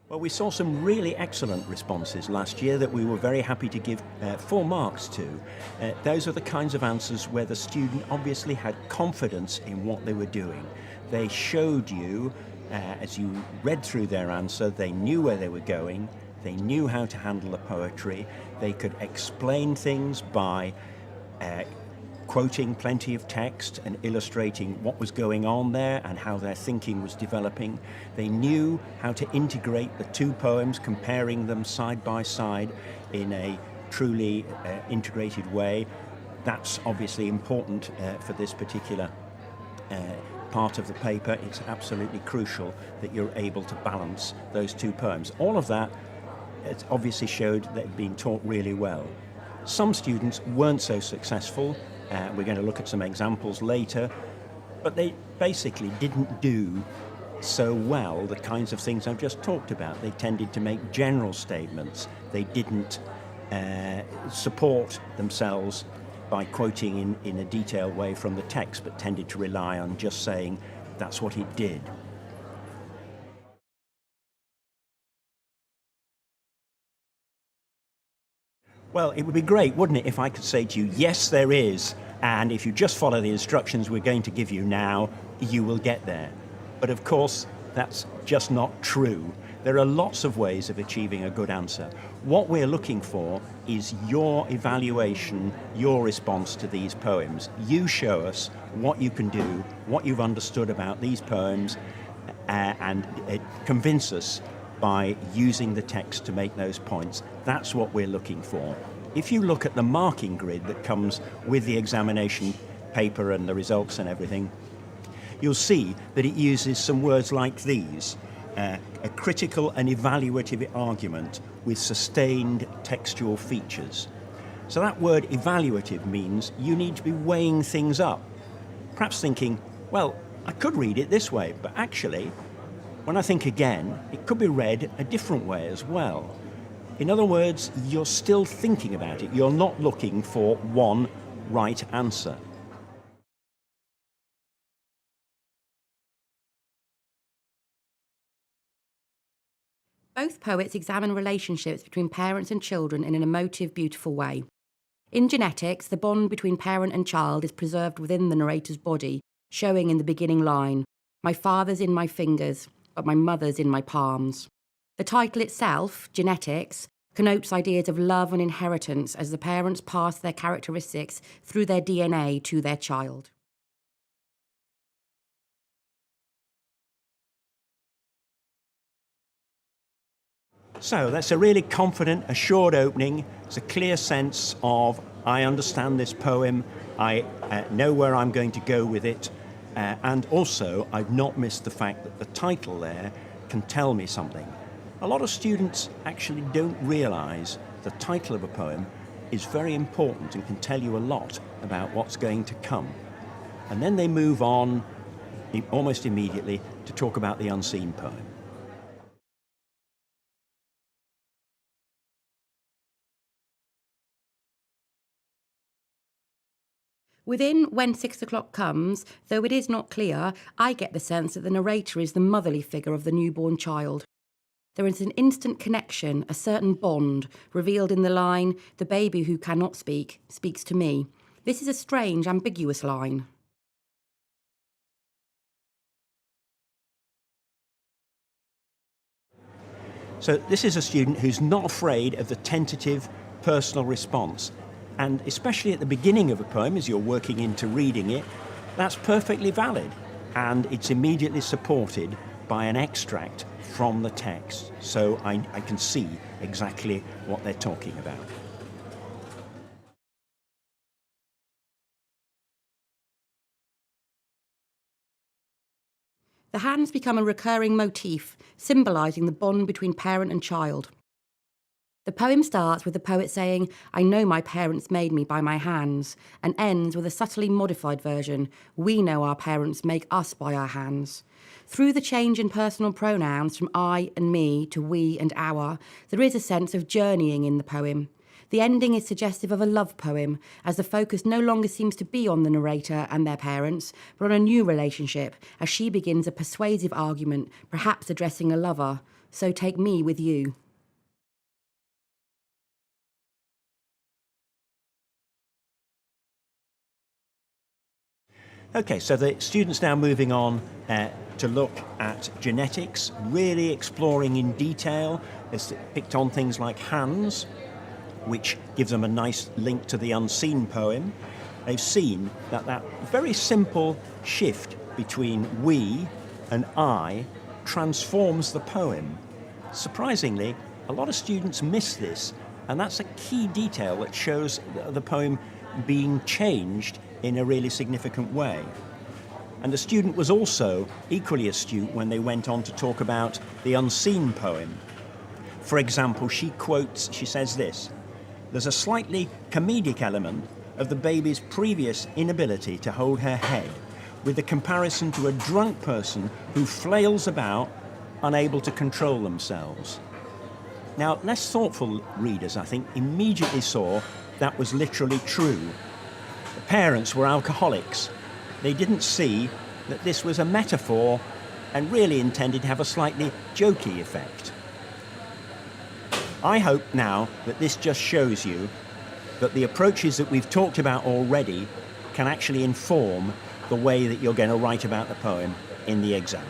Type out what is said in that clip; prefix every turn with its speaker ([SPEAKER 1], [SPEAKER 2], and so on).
[SPEAKER 1] Well, we saw some really excellent responses last year that we were very happy to give 4 marks to. Those are the kinds of answers where the student obviously had confidence in what they were doing. They showed you, as you read through their answer, they knew where they were going, they knew how to handle the poetry, they could explain things by quoting plenty of text and illustrating what was going on there and how their thinking was developing. They knew how to integrate the 2 poems, comparing them side by side in a truly integrated way. That's obviously important for this particular part of the paper. It's absolutely crucial that you're able to balance those 2 poems. All of that obviously showed that they'd been taught really well. Some students weren't so successful. We're going to look at some examples later, but they basically didn't do so well the kinds of things I've just talked about. They tended to make general statements. They didn't support themselves by quoting in a detailed way from the text, but tended to rely on just saying that's what it did. Well, it would be great, wouldn't it, if I could say to you, yes, there is, and if you just follow the instructions we're going to give you now, you will get there. But of course, that's just not true. There are lots of ways of achieving a good answer. What we're looking for is your evaluation, your response to these poems. You show us what you can do, what you've understood about these poems, and convince us by using the text to make those points. That's what we're looking for. If you look at the marking grid that comes with the examination paper and the results and everything, you'll see that it uses some words like these: a critical and evaluative argument with sustained textual features. So that word evaluative means you need to be weighing things up, perhaps thinking, well, I could read it this way, but actually, when I think again, it could be read a different way as well. In other words, you're still thinking about it. You're not looking for one right answer.
[SPEAKER 2] Both poets examine relationships between parents and children in an emotive, beautiful way. In genetics, the bond between parent and child is preserved within the narrator's body, showing in the beginning line, "My father's in my fingers, but my mother's in my palms." The title itself, Genetics, connotes ideas of love and inheritance as the parents pass their characteristics through their DNA to their child.
[SPEAKER 1] So that's a really confident, assured opening. It's a clear sense of, I understand this poem, I know where I'm going to go with it, and also I've not missed the fact that the title there can tell me something. A lot of students actually don't realise the title of a poem is very important and can tell you a lot about what's going to come. And then they move on almost immediately to talk about the unseen poem.
[SPEAKER 2] Within When 6 O'Clock Comes, though it is not clear, I get the sense that the narrator is the motherly figure of the newborn child. There is an instant connection, a certain bond, revealed in the line, "The baby who cannot speak, speaks to me." This is a strange, ambiguous line.
[SPEAKER 1] So this is a student who's not afraid of the tentative personal response. And especially at the beginning of a poem, as you're working into reading it, that's perfectly valid. And it's immediately supported by an extract from the text. So I can see exactly what they're talking about.
[SPEAKER 2] The hands become a recurring motif, symbolising the bond between parent and child. The poem starts with the poet saying, "I know my parents made me by my hands," and ends with a subtly modified version, "We know our parents make us by our hands." Through the change in personal pronouns from I and me to we and our, there is a sense of journeying in the poem. The ending is suggestive of a love poem, as the focus no longer seems to be on the narrator and their parents, but on a new relationship, as she begins a persuasive argument, perhaps addressing a lover. so take me with you.
[SPEAKER 1] Okay, so the students now moving on to look at genetics, really exploring in detail. It's picked on things like hands, which gives them a nice link to the unseen poem. They've seen that very simple shift between we and I transforms the poem. Surprisingly, a lot of students miss this, and that's a key detail that shows the poem being changed in a really significant way. And the student was also equally astute when they went on to talk about the unseen poem. For example, she says this: "There's a slightly comedic element of the baby's previous inability to hold her head, with the comparison to a drunk person who flails about, unable to control themselves." Now, less thoughtful readers, I think, immediately saw that was literally true. The parents were alcoholics. They didn't see that this was a metaphor and really intended to have a slightly jokey effect. I hope now that this just shows you that the approaches that we've talked about already can actually inform the way that you're going to write about the poem in the exam.